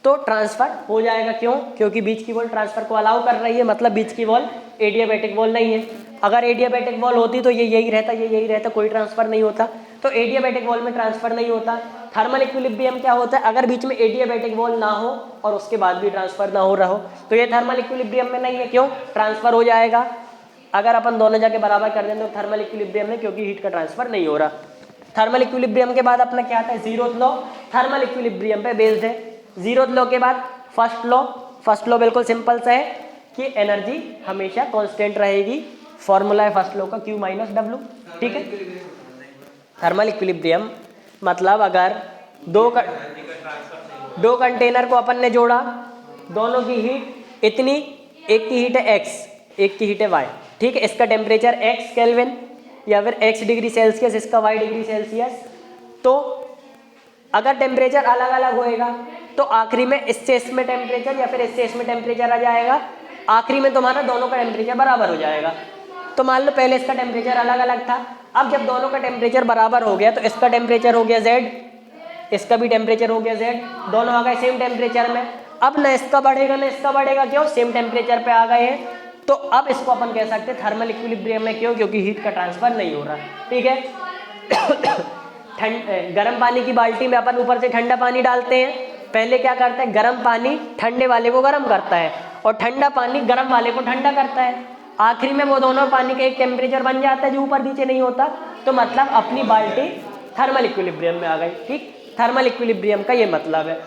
तो ट्रांसफर हो जाएगा। क्यों? क्योंकि बीच की वॉल ट्रांसफर को अलाउ कर रही है, मतलब बीच की वॉल एडियाबैटिक वॉल नहीं है। अगर एडियाबैटिक वॉल होती तो ये यही रहता, कोई ट्रांसफर नहीं होता। तो एडियाबैटिक वॉल में ट्रांसफर नहीं होता। थर्मल इक्विलिब्रियम क्या होता है? अगर बीच में एडियाबैटिक वॉल ना हो और उसके बाद भी ट्रांसफर ना हो रहा हो, तो ये थर्मल इक्विलिब्रियम में नहीं है। क्यों? ट्रांसफर हो जाएगा। अगर अपन दोनों जगह बराबर कर दें तो थर्मल इक्विलिब्रियम में, क्योंकि हीट का ट्रांसफर नहीं हो रहा। थर्मल इक्विलिब्रियम के बाद अपना क्या आता है? Zeroth law. थर्मल इक्विलिब्रियम पे बेस्ड है। जीरोथ लॉ के बाद फर्स्ट लॉ। फर्स्ट लॉ बिल्कुल सिंपल सा है कि एनर्जी हमेशा कांस्टेंट रहेगी। फॉर्मूला है फर्स्ट लॉ का Q माइनस W। ठीक है, थर्मल इक्विलिब्रियम मतलब अगर दो कंटेनर को अपन ने जोड़ा, दोनों की हीट इतनी, एक की हीट है X, एक की हीट है Y। ठीक है, इसका टेम्परेचर X केल्विन या फिर X डिग्री सेल्सियस, इसका Y डिग्री सेल्सियस। तो अगर टेम्परेचर अलग अलग होएगा तो आखिरी में इससे इसमें टेम्परेचर या फिर इससे इसमें टेम्परेचर आ जाएगा। आखिरी में तुम्हारा दोनों का टेम्परेचर बराबर हो जाएगा। तो मान लो पहले इसका टेम्परेचर अलग अलग था, अब जब दोनों का टेम्परेचर बराबर हो गया तो इसका टेम्परेचर हो गया Z, इसका भी टेम्परेचर हो गया Z, दोनों आ गए सेम टेम्परेचर में। अब ना इसका बढ़ेगा ना इसका बढ़ेगा, क्यों? सेम टेम्परेचर पे आ गए हैं। तो अब इसको अपन कह सकते हैं थर्मल इक्विलिब्रियम में। क्यों? क्योंकि हीट का ट्रांसफर नहीं हो रहा। ठीक है, गर्म पानी की बाल्टी में अपन ऊपर से ठंडा पानी डालते हैं। पहले क्या करते हैं? गर्म पानी ठंडे वाले को गर्म करता है और ठंडा पानी गर्म वाले को ठंडा करता है। आखिरी में वो दोनों पानी का एक टेम्परेचर बन जाता है जो ऊपर नीचे नहीं होता। तो मतलब अपनी बाल्टी थर्मल इक्विलिब्रियम में आ गई। ठीक, थर्मल इक्विलिब्रियम का ये मतलब है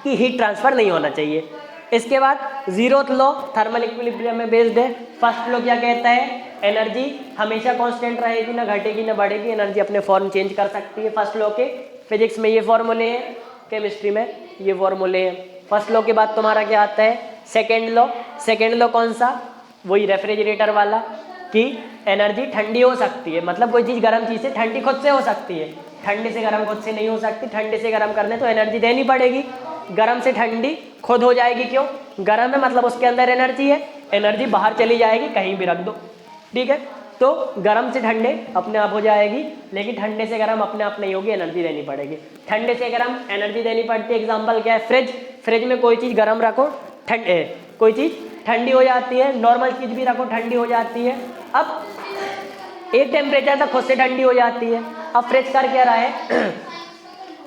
कि हीट ट्रांसफर नहीं होना चाहिए। इसके बाद जीरोथ लॉ थर्मल इक्विलिब्रियम में बेस्ड है। फर्स्ट लॉ क्या कहता है, एनर्जी हमेशा कांस्टेंट रहेगी, ना घटेगी ना बढ़ेगी, एनर्जी अपने फॉर्म चेंज कर सकती है। फर्स्ट लॉ के फिजिक्स में ये फॉर्मूले हैं, केमिस्ट्री में ये फॉर्मूले हैं। फर्स्ट लॉ के बाद तुम्हारा क्या आता है, सेकेंड लॉ। सेकेंड लॉ कौन सा, वही रेफ्रिजरेटर वाला कि एनर्जी ठंडी हो सकती है, मतलब कोई चीज़ गर्म चीज़ से ठंडी खुद से हो सकती है, ठंडे से गर्म खुद से नहीं हो सकती। ठंडे से गर्म करने तो एनर्जी देनी पड़ेगी, गर्म से ठंडी खुद हो जाएगी। क्यों, गर्म है मतलब उसके अंदर एनर्जी है, एनर्जी बाहर चली जाएगी, कहीं भी रख दो। ठीक है, तो गर्म से ठंडे अपने आप हो जाएगी, लेकिन ठंडे से गर्म अपने आप नहीं होगी, एनर्जी देनी पड़ेगी। ठंडे से गर्म एनर्जी देनी पड़ती है। एग्जाम्पल क्या है, फ्रिज। फ्रिज में कोई चीज़ गर्म रखो ठंडे, कोई चीज़ ठंडी हो जाती है, नॉर्मल चीज़ भी रखो ठंडी हो जाती है। अब एक टेम्परेचर तक खुद से ठंडी हो जाती है। अब फ्रिज कर क्या रहा है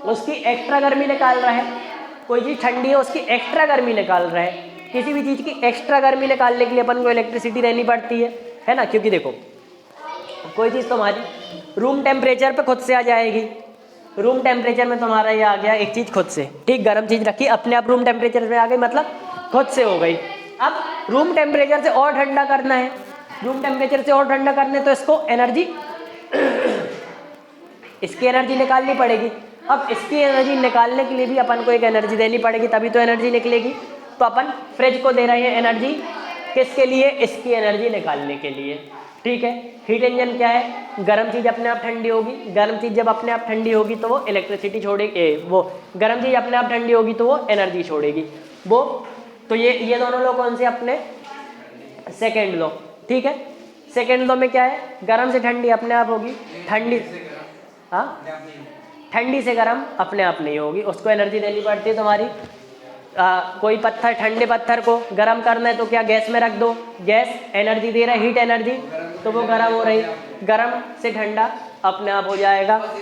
उसकी एक्स्ट्रा गर्मी निकाल रहा है। कोई चीज़ ठंडी है उसकी एक्स्ट्रा गर्मी निकाल रहा है। किसी भी चीज़ की एक्स्ट्रा गर्मी निकालने के लिए अपन को इलेक्ट्रिसिटी देनी पड़ती है ना। क्योंकि देखो कोई चीज़ तुम्हारी रूम टेम्परेचर पे खुद से आ जाएगी। रूम टेम्परेचर में तुम्हारा ये आ गया एक चीज़ खुद से, ठीक, गर्म चीज़ रखी अपने आप रूम टेम्परेचर पे आ गई, मतलब खुद से हो गई। अब रूम टेम्परेचर से और ठंडा करना है, रूम टेम्परेचर से और ठंडा करने तो इसको एनर्जी इसकी एनर्जी निकालनी पड़ेगी। अब इसकी एनर्जी निकालने के लिए भी अपन को एक एनर्जी देनी पड़ेगी, तभी तो एनर्जी निकलेगी। तो अपन फ्रिज को दे रहे हैं एनर्जी, किसके लिए, इसकी एनर्जी निकालने के लिए। ठीक है, हीट इंजन क्या है, गर्म चीज़ अपने आप ठंडी होगी, गर्म चीज़ जब अपने आप ठंडी होगी तो वो इलेक्ट्रिसिटी छोड़ेगी, वो गर्म चीज़ अपने आप ठंडी होगी तो वो एनर्जी छोड़ेगी वो। तो ये दोनों लॉ कौन से अपने, सेकेंड लॉ। ठीक है, सेकेंड लॉ में क्या है, गर्म से ठंडी अपने आप होगी, ठंडी, हाँ, ठंडी से गर्म अपने आप नहीं होगी, उसको एनर्जी देनी पड़ती है तुम्हारी। कोई पत्थर, ठंडे पत्थर को गर्म करना है तो क्या गैस में रख दो, गैस एनर्जी दे रहा है, हीट एनर्जी, तो वो गर्म हो रही, गर्म से ठंडा अपने आप हो जाएगा। गर्म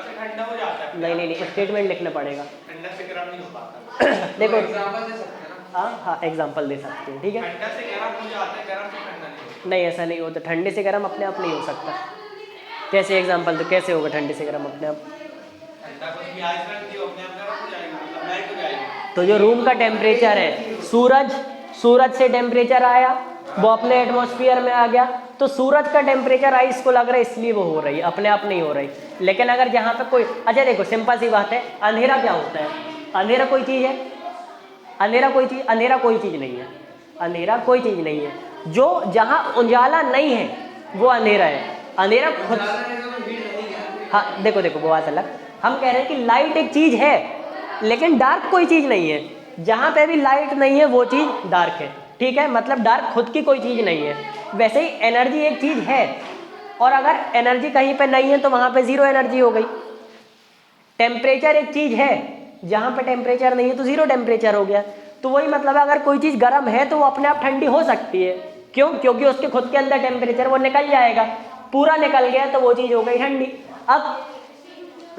से ठंडा हो जाता है। नहीं, स्टेटमेंट लिखना पड़ेगा। ठंडा से गर्म नहीं हो पाता। देखो एग्जांपल दे सकते हैं ना। हाँ, एग्जाम्पल दे सकते हैं। ठीक है, ठंडा से गर्म हो जाता है, गर्म से ठंडा नहीं होता। नहीं ऐसा नहीं होता, ठंडे से गर्म अपने आप नहीं हो सकता। कैसे एग्जाम्पल, तो कैसे होगा ठंडे से गर्म अपने आप, ठंडा कुछ भी आइस रख दियो अपने आप गर्म हो जाएगा, मतलब मेल्ट हो जाएगा। तो जो रूम का टेम्परेचर है, सूरज से टेम्परेचर आया, वो अपने एटमॉस्फेयर में आ गया, तो सूरज का टेम्परेचर आइस को लग रहा है इसलिए वो हो रही है, अपने आप नहीं हो रही। लेकिन अगर जहाँ पे कोई, अच्छा देखो सिंपल सी बात है, अंधेरा क्या होता है, अंधेरा कोई चीज़ है, अंधेरा कोई चीज़ नहीं है, अंधेरा कोई चीज़ नहीं है। जो जहाँ उजाला नहीं है वो अंधेरा है, अंधेरा खुद, हाँ देखो वो बात अलग, हम कह रहे हैं कि लाइट एक चीज़ है लेकिन डार्क कोई चीज़ नहीं है। जहाँ पे भी लाइट नहीं है वो चीज़ डार्क है। ठीक है, मतलब डार्क खुद की कोई चीज़ नहीं है। वैसे ही एनर्जी एक चीज़ है, और अगर एनर्जी कहीं पे नहीं है तो वहाँ पे जीरो एनर्जी हो गई। टेम्परेचर एक चीज़ है, जहाँ पे टेम्परेचर नहीं है तो जीरो टेम्परेचर हो गया। तो वही मतलब है, अगर कोई चीज़ गर्म है तो वो अपने आप ठंडी हो सकती है। क्यों, क्योंकि उसके खुद के अंदर टेम्परेचर वो निकल जाएगा, पूरा निकल गया तो वो चीज़ हो गई ठंडी। अब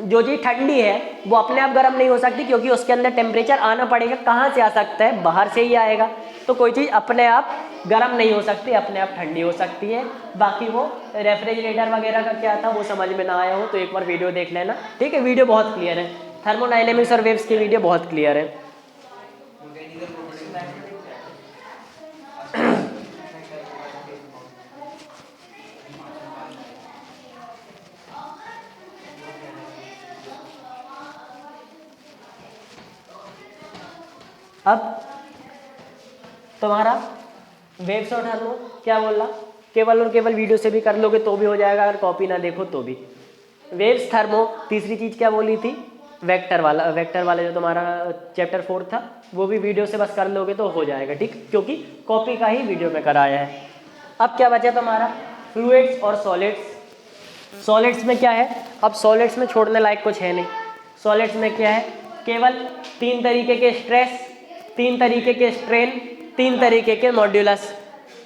जो चीज़ ठंडी है वो अपने आप गर्म नहीं हो सकती, क्योंकि उसके अंदर टेम्परेचर आना पड़ेगा। कहाँ से आ सकता है, बाहर से ही आएगा। तो कोई चीज़ अपने आप गर्म नहीं हो सकती, अपने आप ठंडी हो सकती है। बाकी वो रेफ्रिजरेटर वगैरह का क्या था वो समझ में ना आया हो तो एक बार वीडियो देख लेना। ठीक है, वीडियो बहुत क्लियर है, थर्मोडायनेमिक्स और वेव्स की वीडियो बहुत क्लियर है। अब तुम्हारा वेव्स और थर्मो क्या बोल रहा, केवल और केवल वीडियो से भी कर लोगे तो भी हो जाएगा, अगर कॉपी ना देखो तो भी। वेव्स, थर्मो, तीसरी चीज़ क्या बोली थी, वेक्टर वाला जो तुम्हारा चैप्टर 4 था वो भी वीडियो से बस कर लोगे तो हो जाएगा। ठीक, क्योंकि कॉपी का ही वीडियो में कराया है। अब क्या बचा तुम्हारा, फ्लूइड्स और सॉलिड्स। सॉलिड्स में क्या है, अब सॉलिड्स में छोड़ने लायक कुछ है नहीं। सॉलिड्स में क्या है, केवल 3 तरीके के स्ट्रेस, 3 तरीके के स्ट्रेन, 3 तरीके के मॉड्यूलस।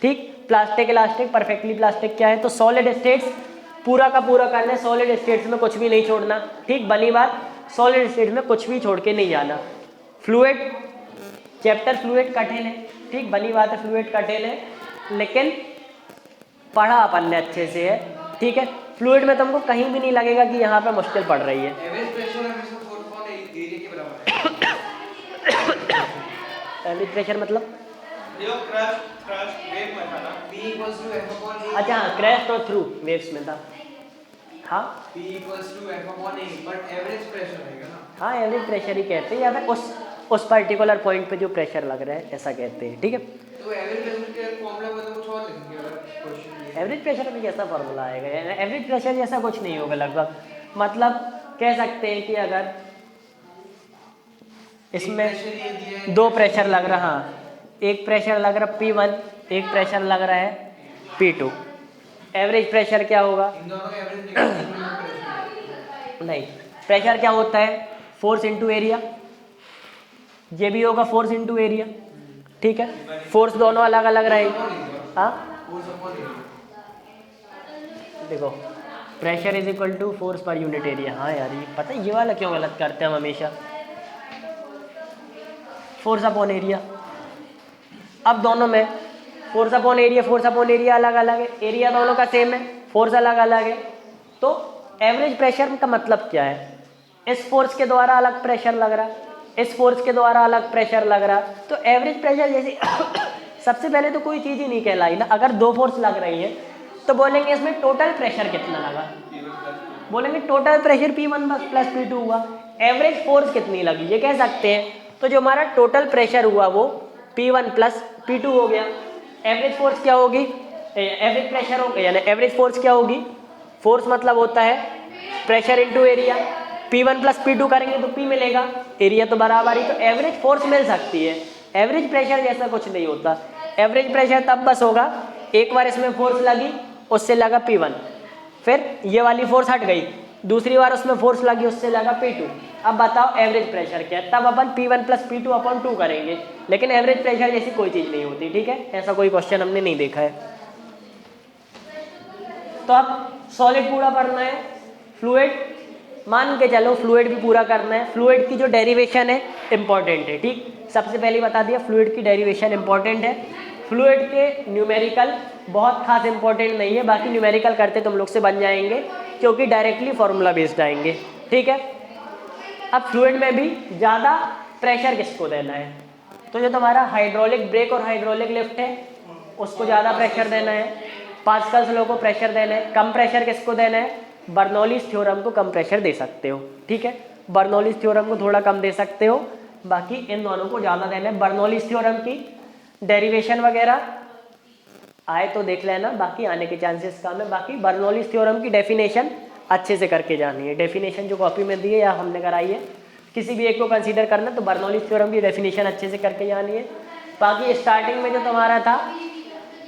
ठीक, प्लास्टिक, इलास्टिक, परफेक्टली प्लास्टिक क्या है, तो सॉलिड स्टेट्स पूरा का पूरा करना है, सॉलिड स्टेट्स में कुछ भी नहीं छोड़ना। ठीक, बनी बात, सॉलिड स्टेट में कुछ भी छोड़ के नहीं जाना। फ्लूइड चैप्टर फ्लूइड कठिन है, ठीक, बनी बात है, फ्लूइड कठिन है, लेकिन पढ़ा अपन ने अच्छे से है, ठीक है। फ्लूइड में तुमको कहीं भी नहीं लगेगा कि यहाँ पे मुश्किल पड़ रही है। एवरेज प्रेशर हमेशा 4 एरिया के बराबर है। एवरेज प्रेशर मतलब जो क्रश वेव में था ना, P equals to F upon A। अच्छा हाँ, क्रैश और थ्रू वेव्स में था, हाँ P equals to F upon A, but average pressure रहेगा ना। हाँ, एवरेज प्रेशर ही कहते हैं, या फिर उस पर्टिकुलर पॉइंट पे जो प्रेशर लग रहा है ऐसा कहते हैं, ठीक है। तो एवरेज प्रेशर के फॉर्मूला में तो कुछ और लिखेंगे अगर क्वेश्चन। एवरेज प्रेशर में कैसा फॉर्मूला आएगा, एवरेज प्रेशर जैसा कुछ नहीं होगा लगभग, मतलब कह सकते हैं कि अगर इसमें दो प्रेशर लग रहा, हाँ, एक प्रेशर लग रहा P1, एक प्रेशर लग रहा है P2, एवरेज प्रेशर क्या होगा? इन दोनों का एवरेज निकालना। नहीं, प्रेशर क्या होता है? फोर्स इनटू एरिया, ये भी होगा फोर्स इनटू एरिया, ठीक है। फोर्स दोनों अलग अलग रहेगी, हाँ देखो, pressure is equal to force per unit area. हाँ यार, ये पता है ये वाला क्यों गलत करते हैं हम हमेशा, फोर्स अपॉन एरिया। अब दोनों में फोर्स अपॉन एरिया अलग अलग है, एरिया दोनों का सेम है, फोर्स अलग अलग है, तो एवरेज प्रेशर का मतलब क्या है? इस फोर्स के द्वारा अलग प्रेशर लग रहा, इस फोर्स के द्वारा अलग प्रेशर लग रहा, तो एवरेज प्रेशर जैसे सबसे पहले तो कोई चीज़ ही नहीं कहलाई ना। अगर दो फोर्स लग रही है तो बोलेंगे इसमें टोटल प्रेशर कितना लगा, बोलेंगे total pressure P1 plus P2 हुआ। एवरेज फोर्स कितनी लगी ये कह सकते हैं, तो जो हमारा टोटल प्रेशर हुआ वो P1 प्लस P2 हो गया। एवरेज फोर्स क्या होगी? एवरेज प्रेशर हो गया, यानी एवरेज फोर्स क्या होगी? फोर्स मतलब होता है pressure into area, P1 plus P2 करेंगे तो P मिलेगा, एरिया तो बराबर ही, तो एवरेज फोर्स मिल सकती है। एवरेज प्रेशर जैसा कुछ नहीं होता। एवरेज प्रेशर तब बस होगा एक बार इसमें फोर्स लगी, उससे लगा P1, फिर ये वाली फोर्स हट गई, दूसरी बार उसमें फोर्स लगी, उससे लगा P2। अब बताओ एवरेज प्रेशर क्या है? तब अपन P1 प्लस P2 अपॉन 2 करेंगे, लेकिन एवरेज प्रेशर जैसी कोई चीज़ नहीं होती, ठीक है। ऐसा कोई क्वेश्चन हमने नहीं देखा है। तो अब सॉलिड पूरा पढ़ना है, फ्लूइड मान के चलो फ्लूइड भी पूरा करना है। फ्लूइड की जो डेरिवेशन है इंपॉर्टेंट है, ठीक, सबसे पहले बता दिया फ्लूइड की डेरिवेशन इंपॉर्टेंट है। फ्लूइड के न्यूमेरिकल बहुत खास इंपॉर्टेंट नहीं है, बाकी न्यूमेरिकल करते तुम लोग से बन जाएंगे क्योंकि डायरेक्टली फॉर्मूला बेस्ड आएंगे, ठीक है। अब फ्लूइड में भी ज़्यादा प्रेशर किसको देना है? तो जो तुम्हारा हाइड्रोलिक ब्रेक और हाइड्रोलिक लिफ्ट है उसको ज़्यादा प्रेशर देना है, पास्कल्स लॉ को प्रेशर देना है। कम प्रेशर किसको देना है? बर्नौलीज थ्योरम को कम प्रेशर दे सकते हो, ठीक है। बर्नौलीज थ्योरम को थोड़ा कम दे सकते हो, बाकी इन दोनों को ज़्यादा देना है। बर्नौलीज थ्योरम की डेरिवेशन वगैरह आए तो देख लेना, बाकी आने के चांसेस कम है। बाकी बर्नौलीज थ्योरम की डेफिनेशन अच्छे से करके जानी है। डेफिनेशन जो कॉपी में दी है या हमने कराई है, किसी भी एक को कंसीडर करना, तो बर्नौलीज थ्योरम की डेफिनेशन अच्छे से करके जानी है। बाकी स्टार्टिंग में जो तुम्हारा था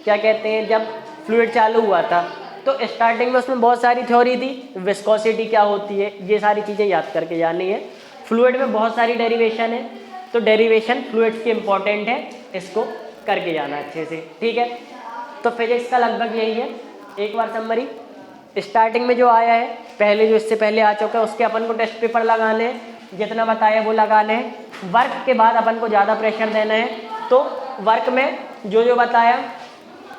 क्या कहते हैं, जब फ्लूइड चालू हुआ था तो स्टार्टिंग में उसमें बहुत सारी थ्योरी थी, विस्कोसिटी क्या होती है, ये सारी चीज़ें याद करके जानी है। फ्लूइड में बहुत सारी डेरिवेशन है, तो डेरिवेशन फ्लूइड की इंपॉर्टेंट है, इसको करके जाना अच्छे से, ठीक है। तो फिजिक्स का लगभग यही है। एक बार समरी स्टार्टिंग में जो आया है, पहले जो इससे पहले आ चुका है उसके अपन को टेस्ट पेपर लगाने हैं, जितना बताया वो लगाने हैं। वर्क के बाद अपन को ज़्यादा प्रेशर देना है, तो वर्क में जो जो बताया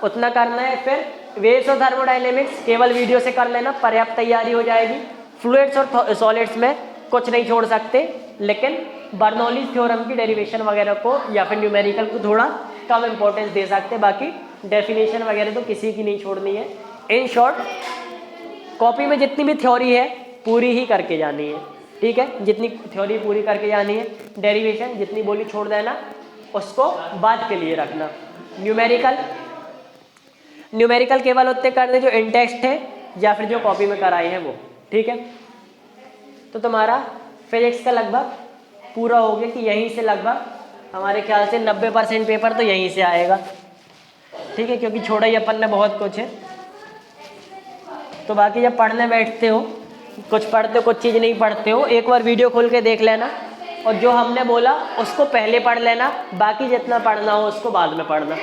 उतना करना है। फिर वेव्स और थर्मोडायनेमिक्स केवल वीडियो से कर लेना, पर्याप्त तैयारी हो जाएगी। फ्लूइड्स और सॉलिड्स में कुछ नहीं छोड़ सकते, लेकिन बर्नौलीज थ्योरम की डेरिवेशन वगैरह को या फिर न्यूमेरिकल को थोड़ा कम इंपॉर्टेंस दे सकते, बाकी डेफिनेशन वगैरह तो किसी की नहीं छोड़नी है। इन शॉर्ट कॉपी में जितनी भी थ्योरी है पूरी ही करके जानी है, ठीक है। जितनी थ्योरी पूरी करके जानी है, डेरिवेशन जितनी बोली छोड़ देना, उसको बाद के लिए रखना। न्यूमेरिकल केवल उतने करने जो इन टेक्स्ट है या फिर जो कॉपी में कराए हैं वो, ठीक है। तो तुम्हारा फिजिक्स का लगभग पूरा हो गया कि यहीं से लगभग हमारे ख्याल से 90% पेपर तो यहीं से आएगा, ठीक है, क्योंकि छोड़ा ही अपन ने बहुत कुछ है। तो बाकी जब पढ़ने बैठते हो, कुछ पढ़ते हो कुछ चीज़ नहीं पढ़ते हो, एक बार वीडियो खोल के देख लेना और जो हमने बोला उसको पहले पढ़ लेना, बाकी जितना पढ़ना हो उसको बाद में पढ़ना।